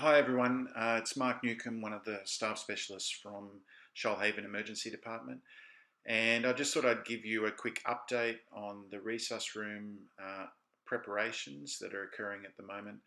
Hi everyone, it's Mark Newcomb, one of the staff specialists from Shoalhaven Emergency Department, and I just thought I'd give you a quick update on the resus room preparations that are occurring at the moment.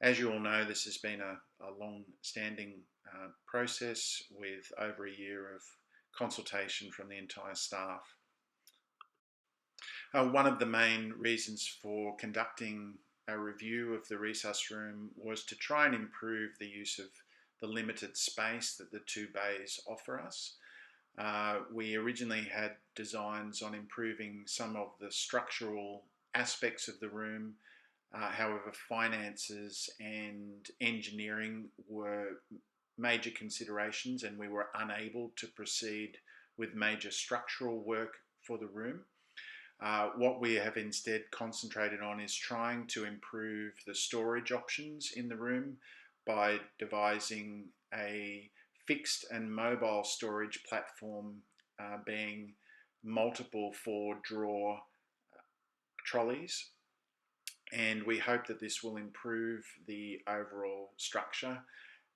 As you all know, this has been a long-standing process with over a year of consultation from the entire staff. One of the main reasons for conducting a review of the resus room was to try and improve the use of the limited space that the two bays offer us. We originally had designs on improving some of the structural aspects of the room. However, finances and engineering were major considerations, and we were unable to proceed with major structural work for the room. What we have instead concentrated on is trying to improve the storage options in the room by devising a fixed and mobile storage platform, being multiple 4-drawer trolleys. And we hope that this will improve the overall structure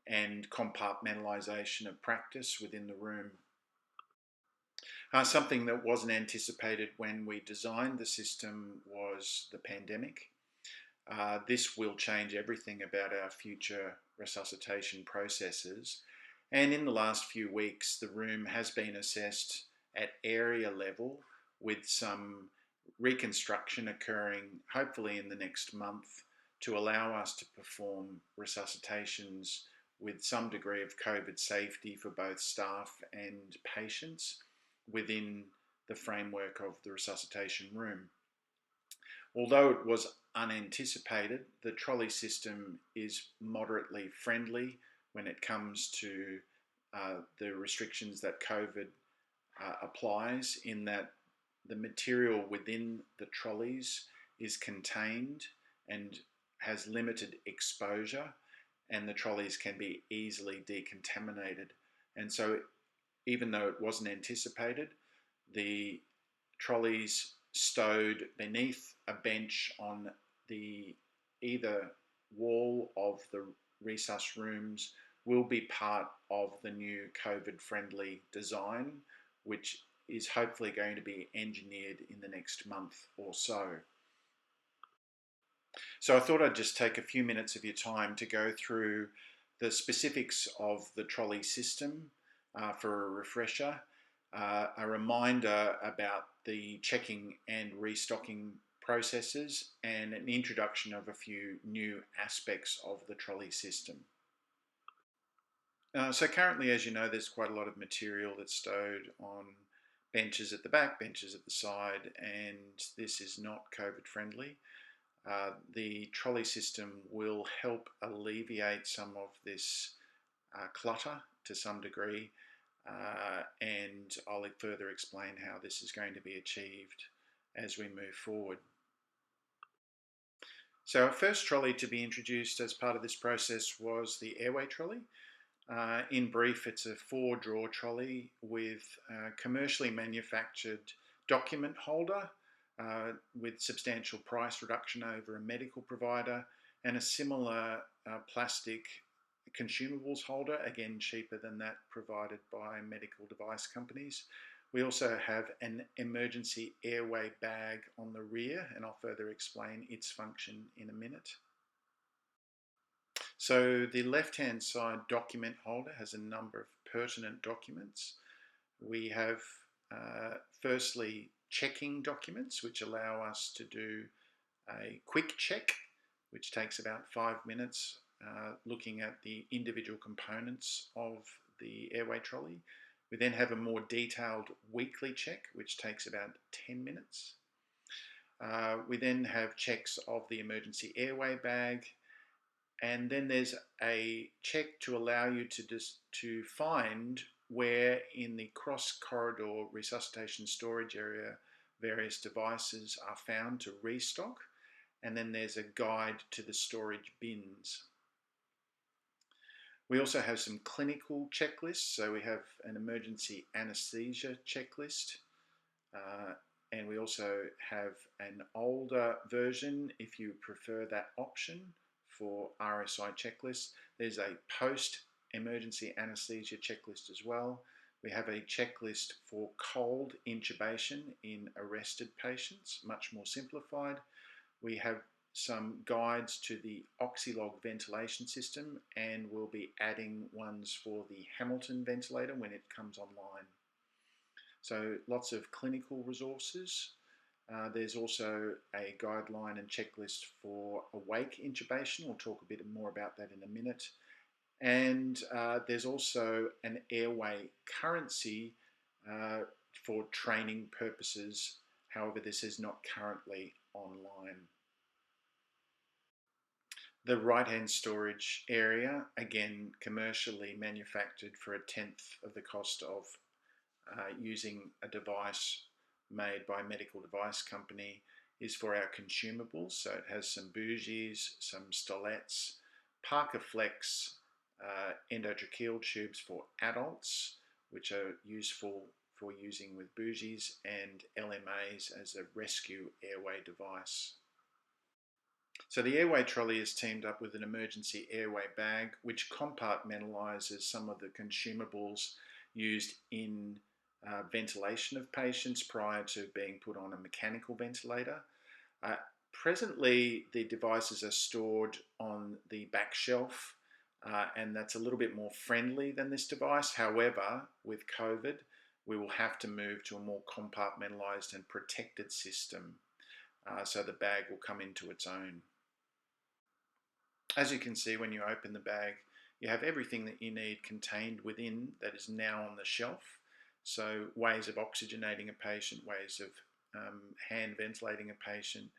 and compartmentalisation of practice within the room. Something that wasn't anticipated when we designed the system was the pandemic. This will change everything about our future resuscitation processes. And in the last few weeks, the room has been assessed at area level with some reconstruction occurring hopefully in the next month to allow us to perform resuscitations with some degree of COVID safety for both staff and patients within the framework of the resuscitation room. Although it was unanticipated, the trolley system is moderately friendly when it comes to the restrictions that COVID applies, in that the material within the trolleys is contained and has limited exposure, and the trolleys can be easily decontaminated. And so even though it wasn't anticipated, the trolleys stowed beneath a bench on the either wall of the resus rooms will be part of the new COVID-friendly design, which is hopefully going to be engineered in the next month or so. So I thought I'd just take a few minutes of your time to go through the specifics of the trolley system, for a refresher, a reminder about the checking and restocking processes, and an introduction of a few new aspects of the trolley system. So currently, as you know, there's quite a lot of material that's stowed on benches at the back, benches at the side, and this is not COVID friendly. The trolley system will help alleviate some of this clutter to some degree, and I'll further explain how this is going to be achieved as we move forward. So our first trolley to be introduced as part of this process was the Airway trolley. In brief, it's a 4-drawer trolley with a commercially manufactured document holder with substantial price reduction over a medical provider, and a similar plastic consumables holder, again cheaper than that provided by medical device companies. We also have an emergency airway bag on the rear, and I'll further explain its function in a minute. So the left-hand side document holder has a number of pertinent documents. We have firstly checking documents, which allow us to do a quick check, which takes about 5 minutes, looking at the individual components of the airway trolley. We then have a more detailed weekly check, which takes about 10 minutes. We then have checks of the emergency airway bag, and then there's a check to allow you to find where in the cross-corridor resuscitation storage area various devices are found to restock, and then there's a guide to the storage bins. We also have some clinical checklists. So we have an emergency anaesthesia checklist, and we also have an older version, if you prefer that option, for RSI checklist. There's a post-emergency anaesthesia checklist as well. We have a checklist for cold intubation in arrested patients, much more simplified. We have some guides to the Oxylog ventilation system, and we'll be adding ones for the Hamilton ventilator when it comes online. So lots of clinical resources. There's also a guideline and checklist for awake intubation. We'll talk a bit more about that in a minute. And there's also an airway currency for training purposes. However, this is not currently online. The right-hand storage area, again, commercially manufactured for 1/10 of the cost of using a device made by a medical device company, is for our consumables. So it has some bougies, some stolets, Parker Flex endotracheal tubes for adults, which are useful for using with bougies, and LMAs as a rescue airway device. So the Airway trolley is teamed up with an emergency airway bag, which compartmentalizes some of the consumables used in ventilation of patients prior to being put on a mechanical ventilator. Presently, the devices are stored on the back shelf, and that's a little bit more friendly than this device. However, with COVID, we will have to move to a more compartmentalized and protected system, so the bag will come into its own. As you can see, when you open the bag, you have everything that you need contained within that is now on the shelf. So ways of oxygenating a patient, ways of hand ventilating a patient,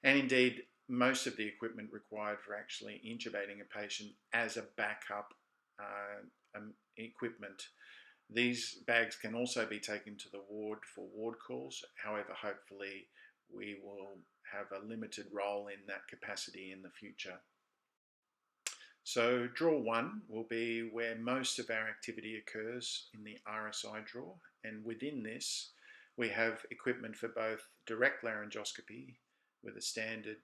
and indeed most of the equipment required for actually intubating a patient as a backup equipment. These bags can also be taken to the ward for ward calls. However, hopefully we will have a limited role in that capacity in the future. So drawer 1 will be where most of our activity occurs, in the RSI drawer, and within this we have equipment for both direct laryngoscopy with a standard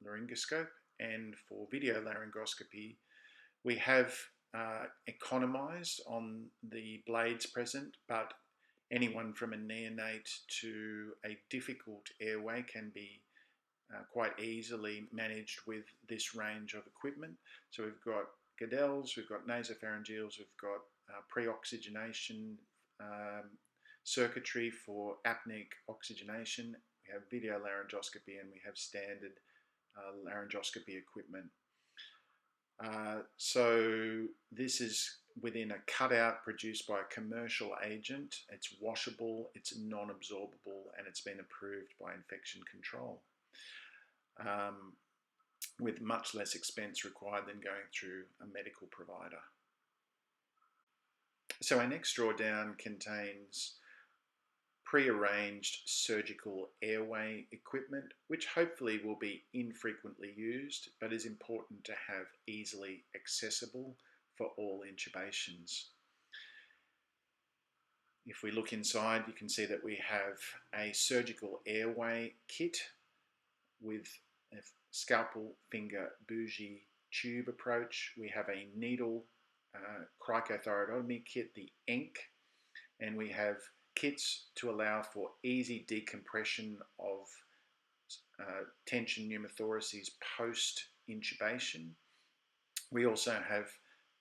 laryngoscope, and for video laryngoscopy we have economized on the blades present, but anyone from a neonate to a difficult airway can be quite easily managed with this range of equipment. So we've got Gadels, we've got nasopharyngeals, we've got pre-oxygenation circuitry for apneic oxygenation, we have video laryngoscopy, and we have standard laryngoscopy equipment. So this is within a cutout produced by a commercial agent. It's washable, it's non-absorbable, and it's been approved by infection control. With much less expense required than going through a medical provider. So our next drawdown contains pre-arranged surgical airway equipment, which hopefully will be infrequently used, but is important to have easily accessible for all intubations. If we look inside, you can see that we have a surgical airway kit with a scalpel finger bougie tube approach. We have a needle cricothyroidotomy kit, the ENC, and we have kits to allow for easy decompression of tension pneumothoraces post-intubation. We also have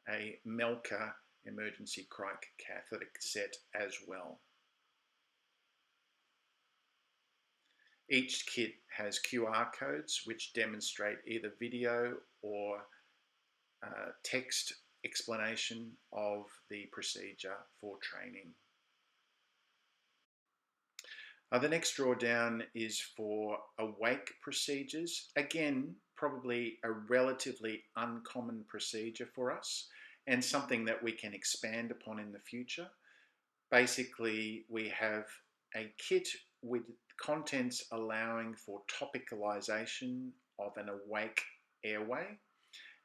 a Melka emergency cric catheter set as well. Each kit has QR codes which demonstrate either video or text explanation of the procedure for training. The next drawdown is for awake procedures. Again, probably a relatively uncommon procedure for us, and something that we can expand upon in the future. Basically, we have a kit with contents allowing for topicalization of an awake airway,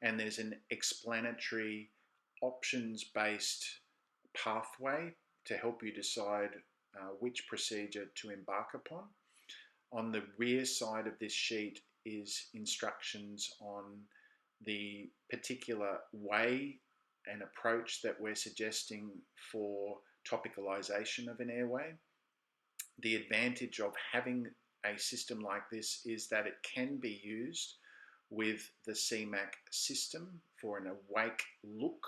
and there's an explanatory options-based pathway to help you decide which procedure to embark upon. On the rear side of this sheet is instructions on the particular way and approach that we're suggesting for topicalization of an airway. The advantage of having a system like this is that it can be used with the CMAC system for an awake look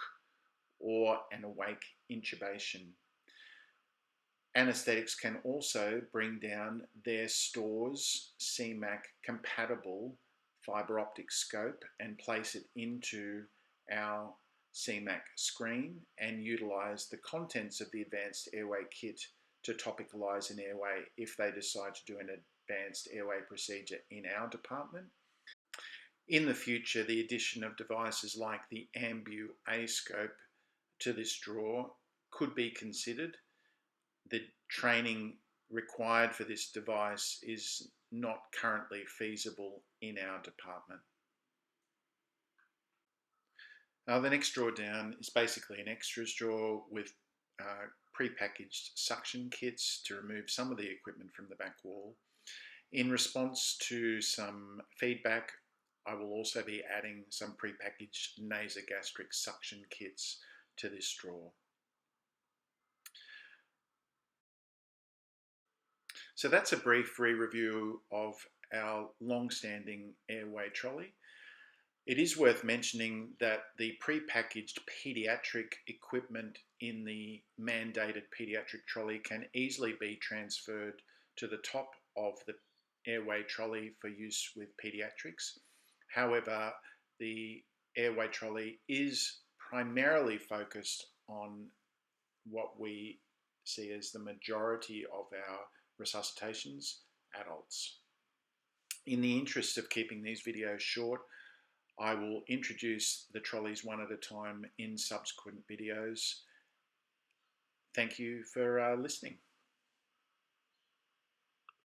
or an awake intubation. Anesthetics can also bring down their store's CMAC compatible fibre optic scope and place it into our CMAC screen and utilise the contents of the advanced airway kit to topicalise an airway if they decide to do an advanced airway procedure in our department. In the future, the addition of devices like the Ambu A scope to this drawer could be considered. The training required for this device is not currently feasible in our department. Now, the next drawer down is basically an extras drawer with pre-packaged suction kits to remove some of the equipment from the back wall. In response to some feedback, I will also be adding some pre-packaged nasogastric suction kits to this drawer. So that's a brief re-review of our long-standing airway trolley. It is worth mentioning that the pre-packaged paediatric equipment in the mandated paediatric trolley can easily be transferred to the top of the airway trolley for use with paediatrics. However, the airway trolley is primarily focused on what we see as the majority of our resuscitations, adults. In the interest of keeping these videos short, I will introduce the trolleys one at a time in subsequent videos. Thank you for listening.